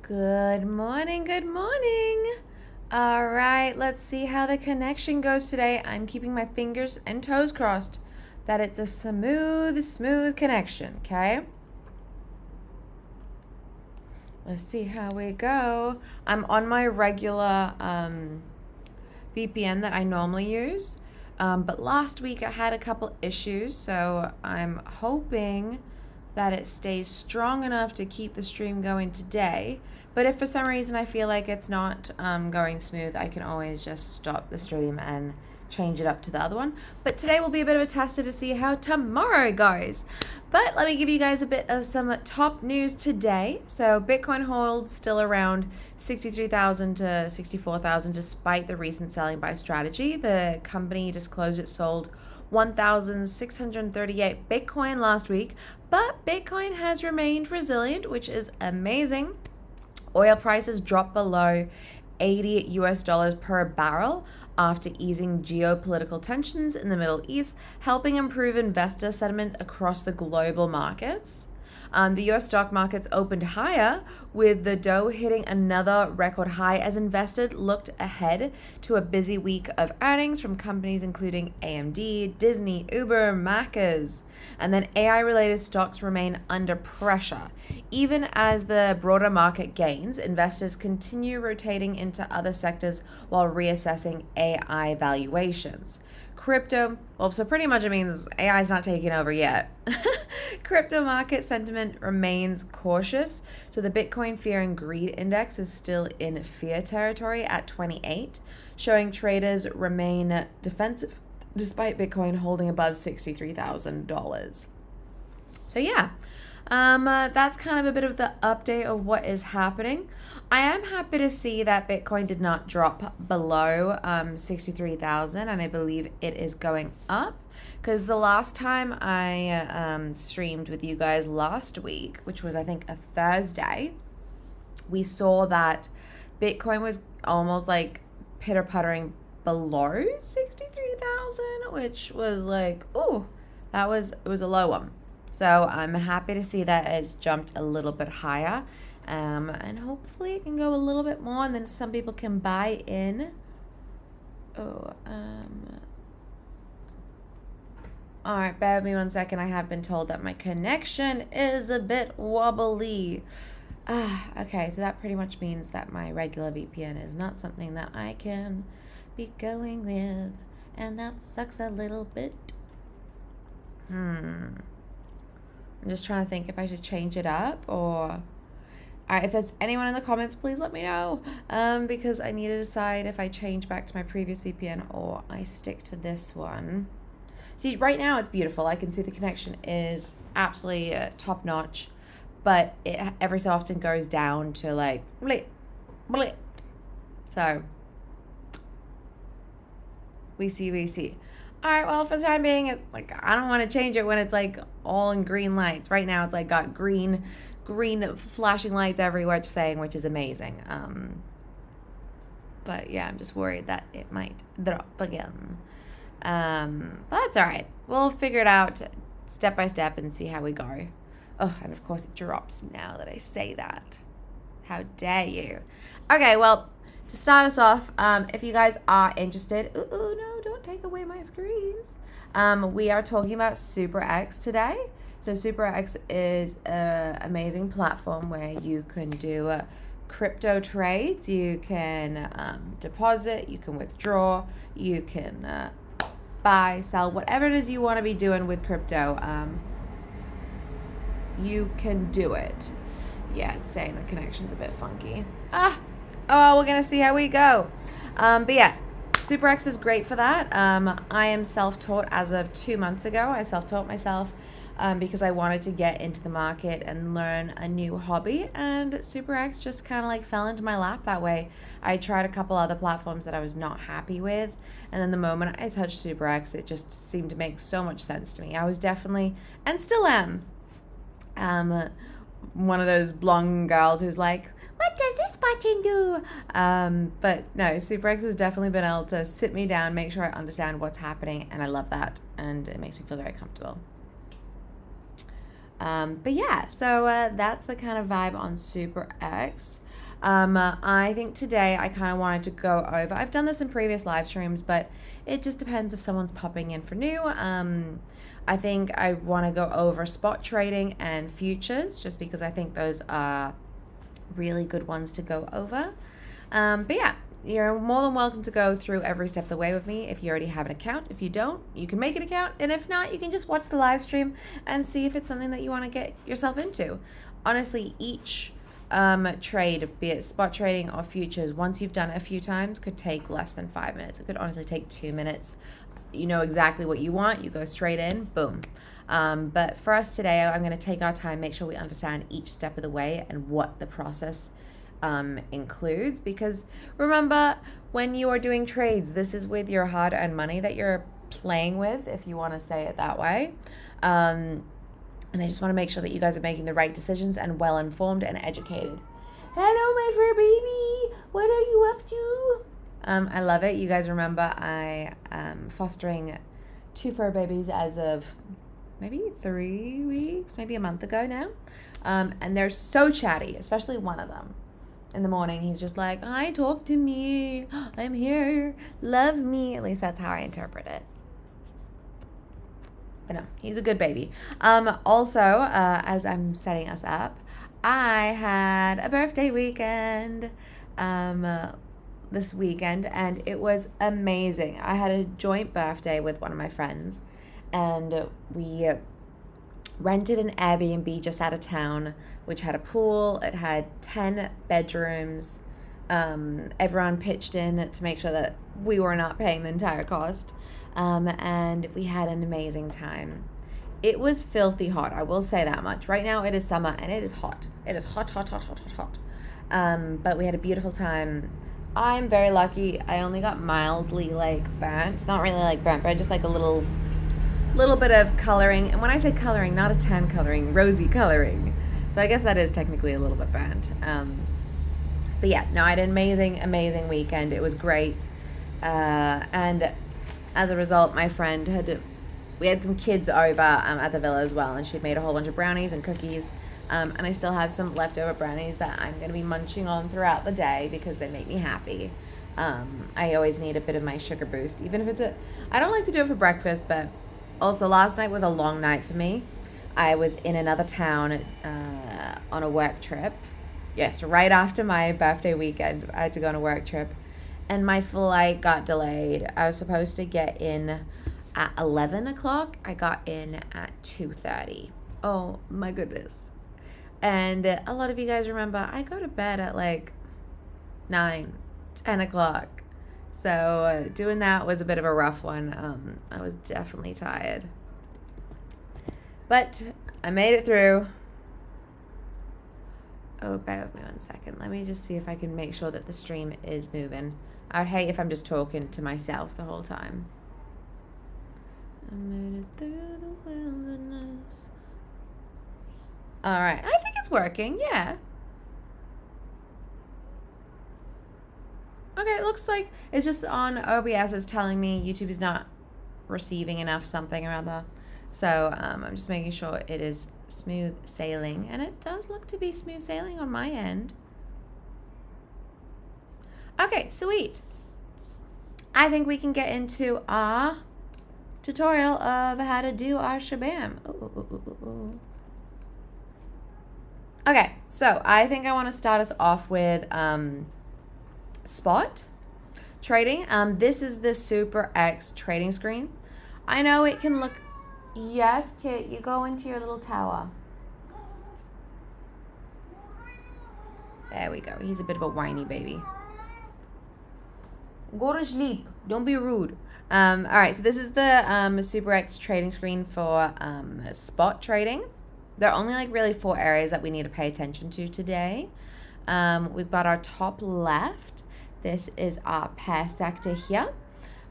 Good morning, good morning. All right, let's see how the connection goes today. I'm keeping my fingers and toes crossed that it's a smooth connection, okay? Let's see how we go. I'm on my regular VPN that I normally use, but last week I had a couple issues, so I'm hoping that it stays strong enough to keep the stream going today. But if for some reason I feel like it's not going smooth, I can always just stop the stream and change it up to the other one. But today will be a bit of a tester to see how tomorrow goes. But let me give you guys a bit of some top news today. So Bitcoin holds still around 63,000 to 64,000 despite the recent selling by Strategy. The company disclosed it sold 1,638 Bitcoin last week, but Bitcoin has remained resilient, which is amazing. Oil prices dropped below $80 per barrel after easing geopolitical tensions in the Middle East, helping improve investor sentiment across the global markets. The US stock markets opened higher, with the Dow hitting another record high as investors looked ahead to a busy week of earnings from companies including AMD, Disney, Uber, Macca's. And then AI-related stocks remain under pressure. Even as the broader market gains, investors continue rotating into other sectors while reassessing AI valuations. Crypto, well, so pretty much it means AI is not taking over yet. Crypto market sentiment remains cautious. So the Bitcoin Fear and Greed Index is still in fear territory at 28, showing traders remain defensive despite Bitcoin holding above $63,000. So yeah, that's kind of a bit of the update of what is happening. I am happy to see that Bitcoin did not drop below 63,000, and I believe it is going up, because the last time I streamed with you guys last week, which was I think a Thursday, we saw that Bitcoin was almost like pitter-puttering below 63,000, which was like, oh, it was a low one. So I'm happy to see that it's jumped a little bit higher, and hopefully it can go a little bit more, and then some people can buy in. All right, bear with me 1 second. I have been told that my connection is a bit wobbly. Okay, so that pretty much means that my regular VPN is not something that I can be going with, and that sucks a little bit. I'm just trying to think if I should change it up, or if there's anyone in the comments, please let me know, because I need to decide if I change back to my previous VPN or I stick to this one. See, right now it's beautiful. I can see the connection is absolutely top notch, but it every so often goes down to like blip, blip. So we see. All right, well, for the time being, I don't want to change it when it's like all in green lights. Right now, it's like got green flashing lights everywhere, saying, which is amazing. But yeah, I'm just worried that it might drop again. But that's all right. We'll figure it out step by step and see how we go. Oh, and of course it drops now that I say that. How dare you? Okay, well, to start us off, if you guys are interested, no, don't take away my screens. We are talking about SuperEx today. So SuperEx is an amazing platform where you can do crypto trades. You can deposit, you can withdraw, you can buy, sell, whatever it is you want to be doing with crypto. You can do it. Yeah, it's saying the connection's a bit funky. Oh, we're going to see how we go. But yeah, SuperEx is great for that. I am self-taught as of 2 months ago. I self-taught myself because I wanted to get into the market and learn a new hobby. And SuperEx just kind of like fell into my lap that way. I tried a couple other platforms that I was not happy with. And then the moment I touched SuperEx, it just seemed to make so much sense to me. I was definitely, and still am, one of those blonde girls who's like, what does this button do? But no, SuperEx has definitely been able to sit me down, make sure I understand what's happening, and I love that, and it makes me feel very comfortable. But yeah, so that's the kind of vibe on SuperEx. I think today I kind of wanted to go over. I've done this in previous live streams, but it just depends if someone's popping in for new. I think I want to go over spot trading and futures, just because I think those are really good ones to go over. But yeah, you're more than welcome to go through every step of the way with me if you already have an account. If you don't, you can make an account, and if not, you can just watch the live stream and see if it's something that you want to get yourself into. Honestly, each trade, be it spot trading or futures, once you've done it a few times, could take less than 5 minutes. It could honestly take 2 minutes. You know exactly what you want, you go straight in, boom. But for us today, I'm going to take our time, make sure we understand each step of the way and what the process includes, because remember, when you are doing trades, this is with your hard-earned money that you're playing with, if you want to say it that way. And I just want to make sure that you guys are making the right decisions and well-informed and educated. Hello, my fur baby. What are you up to? I love it. You guys remember I am fostering 2 fur babies as of maybe 3 weeks, maybe a month ago now. And they're so chatty, especially one of them. In the morning, he's just like, hi, talk to me. I'm here. Love me. At least that's how I interpret it. But no, he's a good baby. Also, as I'm setting us up, I had a birthday weekend this weekend, and it was amazing. I had a joint birthday with one of my friends, and we rented an Airbnb just out of town, which had a pool. It had 10 bedrooms. Everyone pitched in to make sure that we were not paying the entire cost. And we had an amazing time. It was filthy hot, I will say that much. Right now it is summer and it is hot. It is hot. But we had a beautiful time. I'm very lucky. I only got mildly burnt. Not really burnt, but just a little bit of coloring. And when I say coloring, not a tan coloring, rosy coloring. So I guess that is technically a little bit burnt. But yeah, no, I had an amazing weekend. It was great. And as a result, my friend we had some kids over at the villa as well, and she'd made a whole bunch of brownies and cookies. And I still have some leftover brownies that I'm going to be munching on throughout the day because they make me happy. I always need a bit of my sugar boost, even if I don't like to do it for breakfast, but also last night was a long night for me. I was in another town on a work trip. Yes, right after my birthday weekend, I had to go on a work trip, and my flight got delayed. I was supposed to get in at 11 o'clock. I got in at 2:30. Oh my goodness. And a lot of you guys remember I go to bed at 9, 10 o'clock. So doing that was a bit of a rough one. I was definitely tired. But I made it through. Oh, bear with me 1 second. Let me just see if I can make sure that the stream is moving. I would hate if I'm just talking to myself the whole time. I made it through the wilderness. All right. I think it's working. Yeah. Okay, it looks like it's just on OBS. It's telling me YouTube is not receiving enough something or other. So I'm just making sure it is smooth sailing. And it does look to be smooth sailing on my end. Okay, sweet. I think we can get into our tutorial of how to do our shabam. Ooh. Okay, so I think I want to start us off with spot trading. This is the SuperEx trading screen. I know it can look... Yes, Kit, you go into your little tower. There we go. He's a bit of a whiny baby. Go to sleep. Don't be rude. All right, so this is the SuperEx trading screen for spot trading. There are only really 4 areas that we need to pay attention to today. We've got our top left. This is our pair sector here.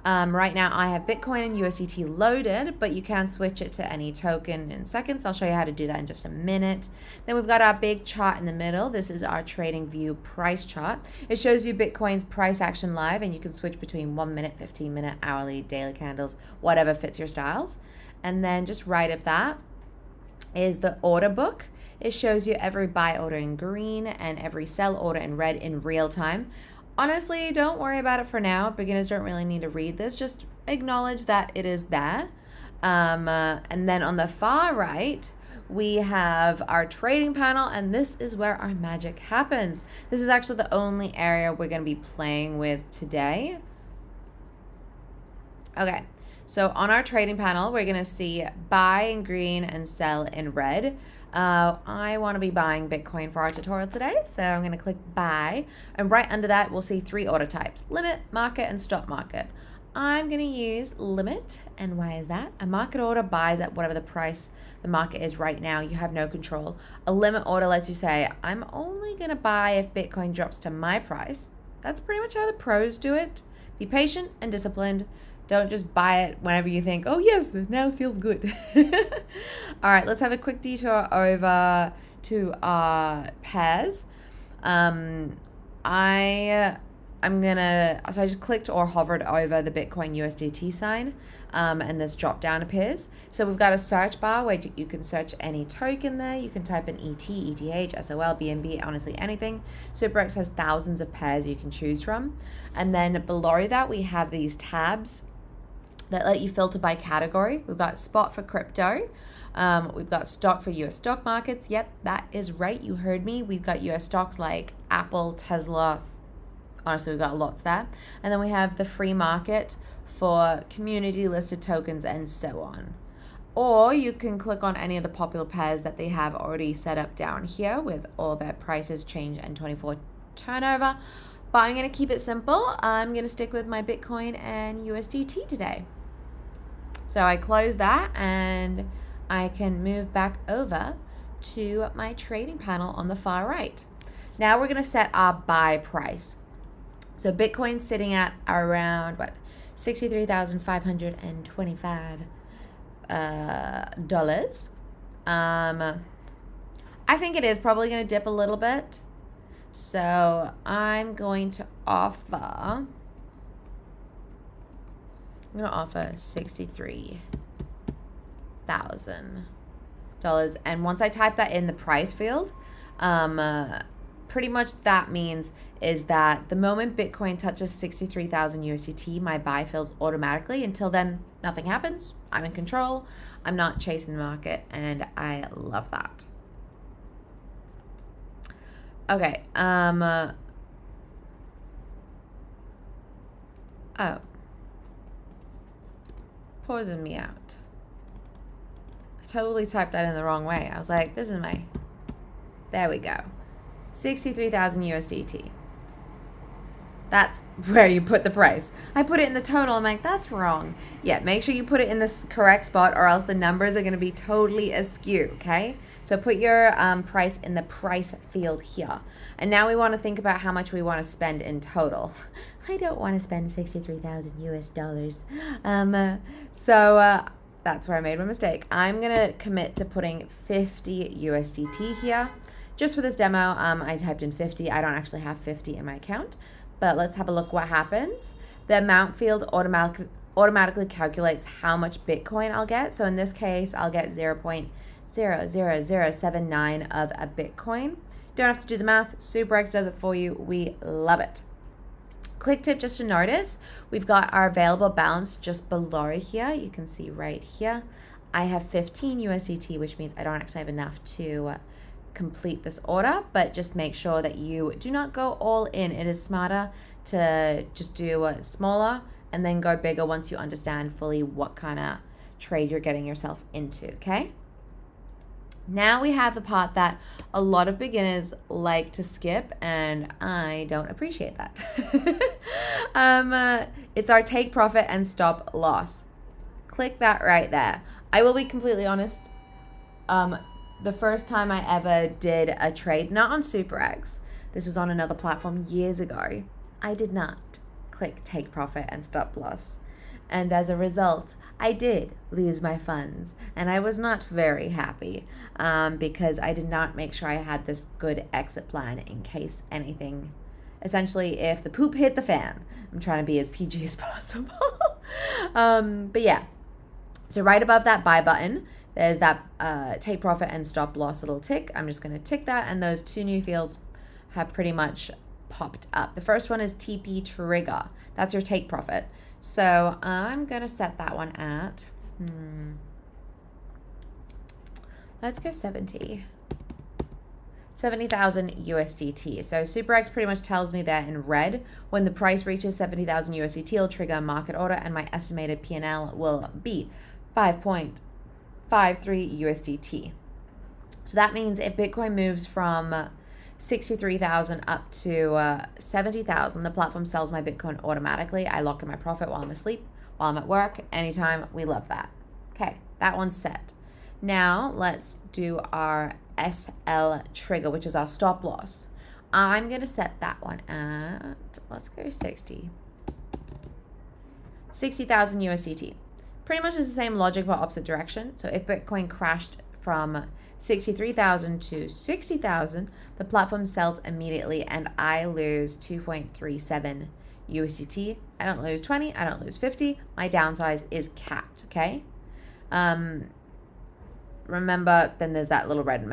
Right now I have Bitcoin and USDT loaded, but you can switch it to any token in seconds. I'll show you how to do that in just a minute. Then we've got our big chart in the middle. This is our trading view price chart. It shows you Bitcoin's price action live, and you can switch between 1 minute, 15 minute, hourly, daily candles, whatever fits your styles. And then just right of that is the order book. It shows you every buy order in green and every sell order in red in real time. Honestly, don't worry about it for now. Beginners don't really need to read this. Just acknowledge that it is there. And then on the far right, we have our trading panel, and this is where our magic happens. This is actually the only area we're going to be playing with today. Okay, so on our trading panel, we're going to see buy in green and sell in red. I want to be buying Bitcoin for our tutorial today, so I'm going to click buy, and right under that we'll see 3 order types: limit, market, and stop market. I'm going to use limit, and why is that? A market order buys at whatever the price the market is right now. You have no control. A limit order lets you say, I'm only going to buy if Bitcoin drops to my price. That's pretty much how the pros do it. Be patient and disciplined. Don't just buy it whenever you think, oh yes, now it feels good. All right, let's have a quick detour over to our pairs. I just clicked or hovered over the Bitcoin USDT sign, and this drop down appears. So we've got a search bar where you can search any token there. You can type in ET, ETH, SOL, BNB, honestly anything. SuperEx has thousands of pairs you can choose from. And then below that, we have these tabs that let you filter by category. We've got spot for crypto. We've got stock for US stock markets. Yep, that is right. You heard me. We've got US stocks like Apple, Tesla. Honestly, we've got lots there. And then we have the free market for community listed tokens and so on. Or you can click on any of the popular pairs that they have already set up down here with all their prices, change, and 24 turnover. But I'm going to keep it simple. I'm going to stick with my Bitcoin and USDT today. So I close that and I can move back over to my trading panel on the far right. Now we're going to set our buy price. So Bitcoin's sitting at around $63,525 dollars. I think it is probably going to dip a little bit. So I'm going to offer $63,000. And once I type that in the price field, pretty much that means is that the moment Bitcoin touches 63,000 USDT, my buy fills automatically. Until then, nothing happens. I'm in control. I'm not chasing the market, and I love that. Okay, pausing me out. I totally typed that in the wrong way. I was like, there we go. 63,000 USDT. That's where you put the price. I put it in the total. I'm like, that's wrong. Yeah, make sure you put it in the correct spot or else the numbers are going to be totally askew, okay? So put your price in the price field here. And now we want to think about how much we want to spend in total. I don't want to spend 63,000 US dollars. So that's where I made my mistake. I'm going to commit to putting 50 USDT here. Just for this demo, I typed in 50. I don't actually have 50 in my account. But let's have a look what happens. The amount field automatically calculates how much Bitcoin I'll get. So in this case, I'll get 0.00079 of a Bitcoin. Don't have to do the math. SuperEx does it for you. We love it. Quick tip just to notice, we've got our available balance just below here. You can see right here. I have 15 USDT, which means I don't actually have enough to complete this order, but just make sure that you do not go all in. It is smarter to just do smaller and then go bigger once you understand fully what kind of trade you're getting yourself into, okay? Now we have the part that a lot of beginners like to skip, and I don't appreciate that. It's our take profit and stop loss. Click that right there. I will be completely honest. The first time I ever did a trade, not on SuperEx, this was on another platform years ago, I did not click take profit and stop loss. And as a result, I did lose my funds, and I was not very happy because I did not make sure I had this good exit plan in case anything, essentially if the poop hit the fan. I'm trying to be as PG as possible. But yeah, so right above that buy button, there's that take profit and stop loss little tick. I'm just going to tick that, and those two new fields have pretty much popped up. The first one is TP trigger. That's your take profit. So I'm going to set that one at, let's go 70,000 USDT. So SuperEx pretty much tells me that in red, when the price reaches 70,000 USDT, it'll trigger a market order, and my estimated P&L will be 5.53 USDT. So that means if Bitcoin moves from 63,000 up to 70,000, the platform sells my Bitcoin automatically. I lock in my profit while I'm asleep, while I'm at work, anytime. We love that. Okay, that one's set. Now let's do our SL trigger, which is our stop loss. I'm going to set that one at, let's go 60,000 USDT. Pretty much is the same logic but opposite direction. So if Bitcoin crashed from 63,000 to 60,000, the platform sells immediately and I lose 2.37 USDT. I don't lose 20, I don't lose 50. My downside is capped, okay? Remember, then there's that little red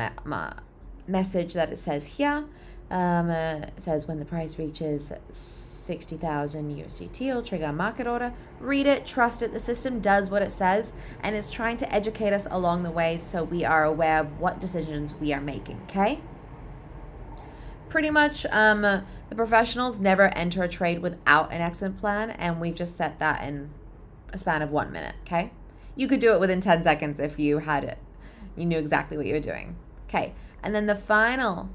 message that it says here. It says when the price reaches 60,000 USDT, it'll trigger a market order. Read it, trust it. The system does what it says, and it's trying to educate us along the way so we are aware of what decisions we are making, okay? Pretty much, the professionals never enter a trade without an exit plan, and we've just set that in a span of 1 minute, okay? You could do it within 10 seconds if you had it. You knew exactly what you were doing. Okay, and then the final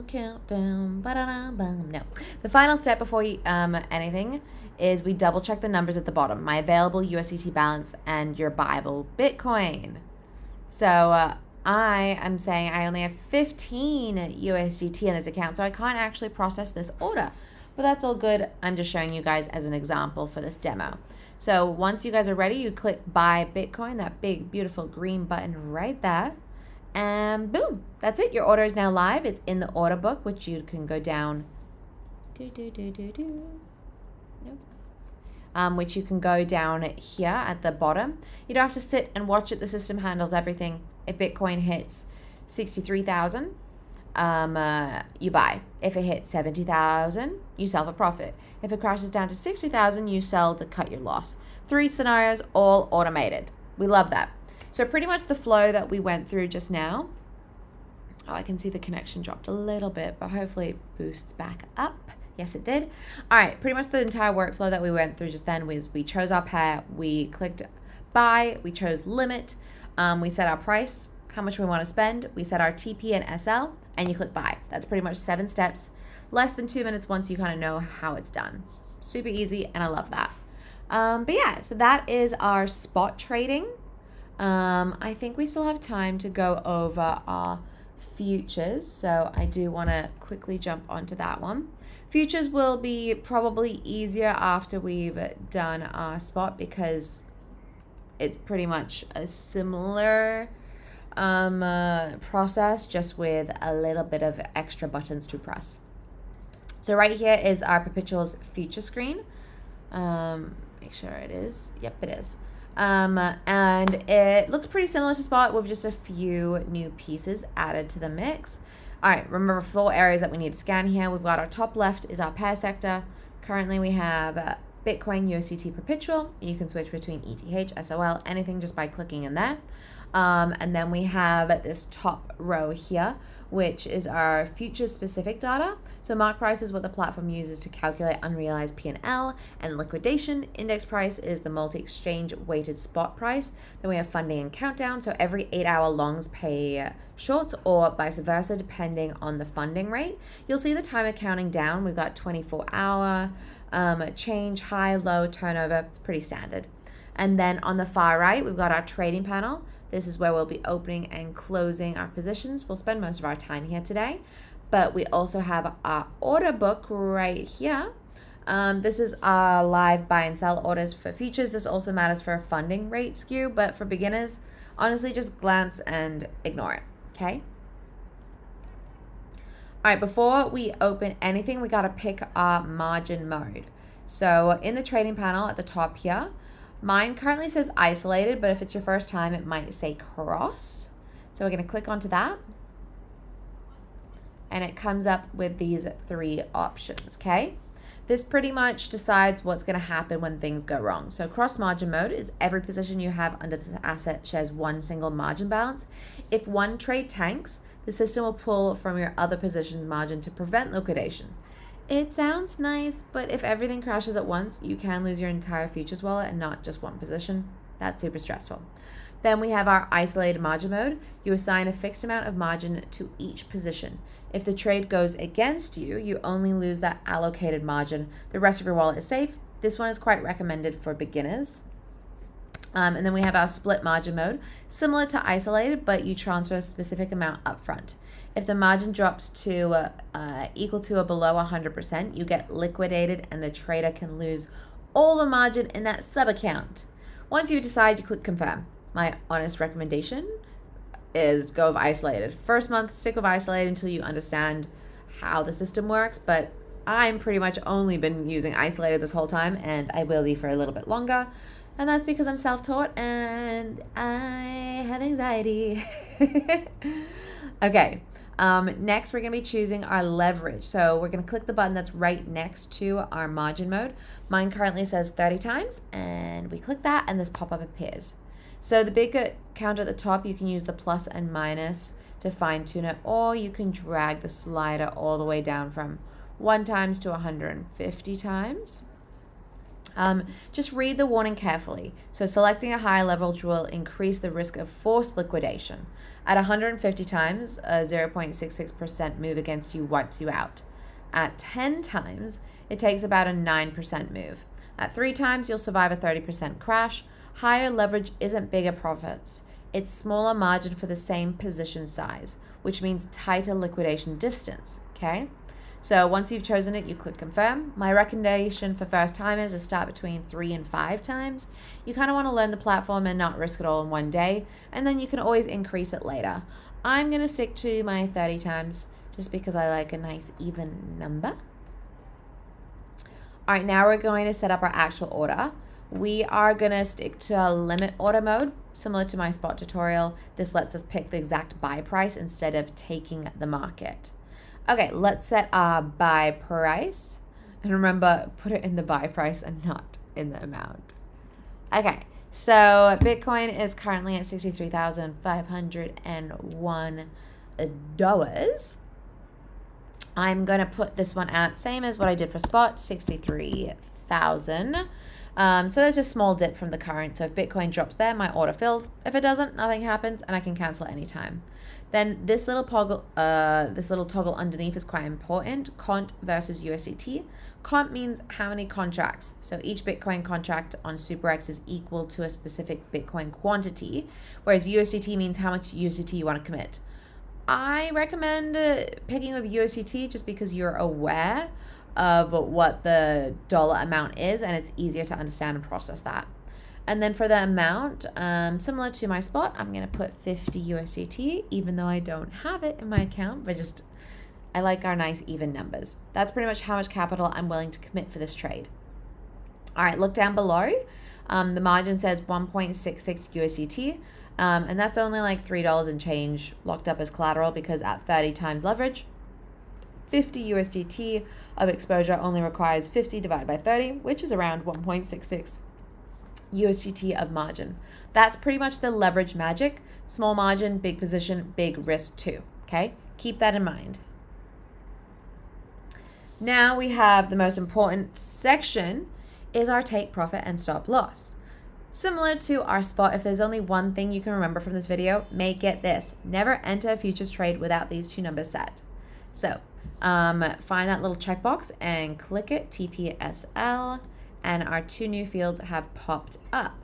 countdown. No, the final step before you, anything is we double check the numbers at the bottom. My available USDT balance and your buyable Bitcoin. So I am saying I only have 15 USDT in this account, so I can't actually process this order. But that's all good. I'm just showing you guys as an example for this demo. So once you guys are ready, you click buy Bitcoin, that big, beautiful green button right there. And boom, that's it. Your order is now live. It's in the order book, which you can go down. Which you can go down here at the bottom. You don't have to sit and watch it. The system handles everything. If Bitcoin hits 63,000, you buy. If it hits 70,000, you sell for profit. If it crashes down to 60,000, you sell to cut your loss. 3 scenarios, all automated. We love that. So pretty much the flow that we went through just now. Oh, I can see the connection dropped a little bit, but hopefully it boosts back up. Yes, it did. All right, pretty much the entire workflow that we went through just then was we chose our pair, we clicked buy, we chose limit, we set our price, how much we want to spend, we set our TP and SL, and you click buy. That's pretty much 7 steps, less than 2 minutes once you kind of know how it's done. Super easy, and I love that. But yeah, so that is our spot trading. I think we still have time to go over our futures, so I do want to quickly jump onto that one. Futures will be probably easier after we've done our spot because it's pretty much a similar process, just with a little bit of extra buttons to press. So right here is our perpetuals future screen. Make sure it is. Yep, it is. And it looks pretty similar to spot with just a few new pieces added to the mix. All right, remember 4 areas that we need to scan here. We've got our top left is our pair sector. Currently we have Bitcoin USDT perpetual. You can switch between ETH, SOL, anything just by clicking in there. And then we have this top row here, which is our future specific data. So mark price is what the platform uses to calculate unrealized P&L, and liquidation. Index price is the multi-exchange weighted spot price. Then we have funding and countdown. So every 8-hour longs pay shorts, or vice versa, depending on the funding rate. You'll see the timer counting down. We've got 24-hour, change, high, low, turnover. It's pretty standard. And then on the far right, we've got our trading panel. This is where we'll be opening and closing our positions. We'll spend most of our time here today, but we also have our order book right here. This is our live buy and sell orders for futures. This also matters for a funding rate skew, but for beginners, honestly, just glance and ignore it, okay? All right, before we open anything, we gotta pick our margin mode. So in the trading panel at the top here, Mine currently says isolated, but if it's your first time, it might say cross. So we're going to click onto that. And it comes up with these 3 options, okay? This pretty much decides what's going to happen when things go wrong. So cross margin mode is every position you have under this asset shares one single margin balance. If one trade tanks, the system will pull from your other position's margin to prevent liquidation. It sounds nice, but if everything crashes at once, you can lose your entire futures wallet and not just one position. That's super stressful. Then we have our isolated margin mode. You assign a fixed amount of margin to each position. If the trade goes against you, you only lose that allocated margin. The rest of your wallet is safe. This one is quite recommended for beginners. And then we have our split margin mode, similar to isolated, but you transfer a specific amount upfront. If the margin drops to equal to or below 100%, you get liquidated and the trader can lose all the margin in that sub account. Once you decide, you click confirm. My honest recommendation is go with isolated. First month, stick with isolated until you understand how the system works, but I'm pretty much only been using isolated this whole time, and I will be for a little bit longer, and that's because I'm self-taught and I have anxiety. Okay, next we're going to be choosing our leverage. So we're going to click the button that's right next to our margin mode. Mine currently says 30 times, and we click that and this pop-up appears. So the big counter at the top, you can use the plus and minus to fine tune it, or you can drag the slider all the way down from 1 times to 150 times. Just read the warning carefully. So selecting a higher leverage will increase the risk of forced liquidation. At 150 times, a 0.66% move against you wipes you out. At 10 times, it takes about a 9% move. At 3 times, you'll survive a 30% crash. Higher leverage isn't bigger profits. It's smaller margin for the same position size, which means tighter liquidation distance, okay? So once you've chosen it, you click confirm. My recommendation for first timers is start between 3 and 5 times. You kind of want to learn the platform and not risk it all in one day, and then you can always increase it later. I'm going to stick to my 30 times just because I like a nice even number. All right, now we're going to set up our actual order. We are going to stick to a limit order mode, similar to my spot tutorial. This lets us pick the exact buy price instead of taking the market. Okay, let's set our buy price. And remember, put it in the buy price and not in the amount. Okay, so Bitcoin is currently at $63,501. I'm going to put this one at same as what I did for spot, 63,000. So there's a small dip from the current. So if Bitcoin drops there, my order fills. If it doesn't, nothing happens and I can cancel at any time. Then this little toggle underneath is quite important. Cont versus USDT. Cont means how many contracts. So each Bitcoin contract on SuperEx is equal to a specific Bitcoin quantity, whereas USDT means how much USDT you want to commit. I recommend picking with USDT just because you're aware of what the dollar amount is and it's easier to understand and process that. And then for the amount, similar to my spot, I'm going to put 50 USDT, even though I don't have it in my account, but just I like our nice even numbers. That's pretty much how much capital I'm willing to commit for this trade. All right, look down below. The margin says 1.66 USDT, and that's only like $3 and change locked up as collateral because at 30 times leverage, 50 USDT of exposure only requires 50 divided by 30, which is around 1.66 USDT of margin. That's pretty much the leverage magic. Small margin, big position, big risk too. Okay, keep that in mind. Now we have the most important section is our take profit and stop loss. Similar to our spot, if there's only one thing you can remember from this video, make it this: never enter a futures trade without these 2 numbers set. So find that little checkbox and click it, TPSL, and our 2 new fields have popped up.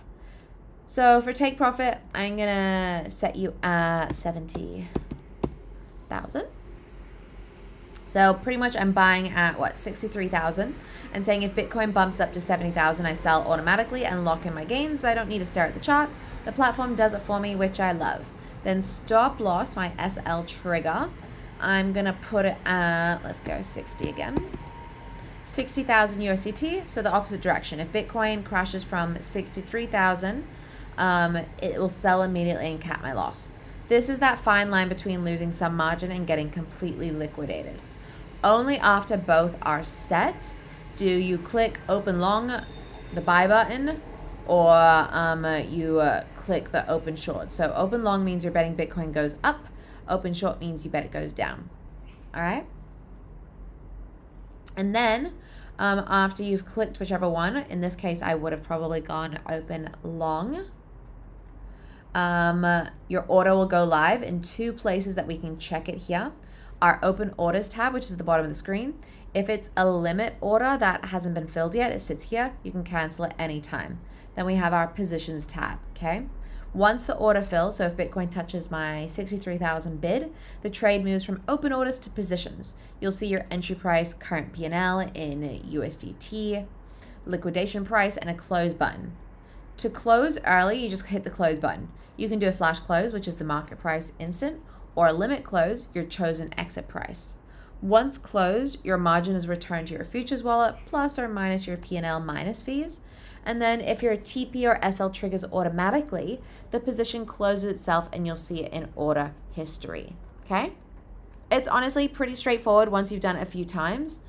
So for take profit, I'm gonna set you at 70,000. So pretty much I'm buying at 63,000 and saying if Bitcoin bumps up to 70,000, I sell automatically and lock in my gains. I don't need to stare at the chart. The platform does it for me, which I love. Then stop loss, my SL trigger, I'm gonna put it at, let's go 60 again. 60,000 USDT, so the opposite direction. If Bitcoin crashes from 63,000, it will sell immediately and cap my loss. This is that fine line between losing some margin and getting completely liquidated. Only after both are set do you click open long, the buy button, or you click the open short. So open long means you're betting Bitcoin goes up. Open short means you bet it goes down. All right? And then after you've clicked whichever one, in this case, I would have probably gone open long. Your order will go live in two places that we can check it here. Our open orders tab, which is at the bottom of the screen. If it's a limit order that hasn't been filled yet, it sits here. You can cancel it anytime. Then we have our positions tab, okay? Once the order fills, so if Bitcoin touches my 63,000 bid, the trade moves from open orders to positions. You'll see your entry price, current P&L in USDT, liquidation price, and a close button. To close early, you just hit the close button. You can do a flash close, which is the market price instant, or a limit close, your chosen exit price. Once closed, your margin is returned to your futures wallet, plus or minus your P&L minus fees. And then if your TP or SL triggers automatically, the position closes itself and you'll see it in order history, okay? It's honestly pretty straightforward once you've done it a few times.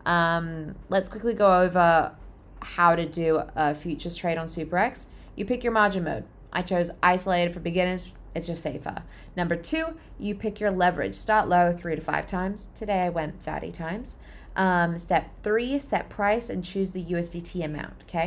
Let's quickly go over how to do a futures trade on SuperEx. You pick your margin mode. I chose isolated for beginners. It's just safer. Number 2, you pick your leverage. Start low 3 to 5 times. Today I went 30 times. Step 3, set price and choose the USDT amount, okay?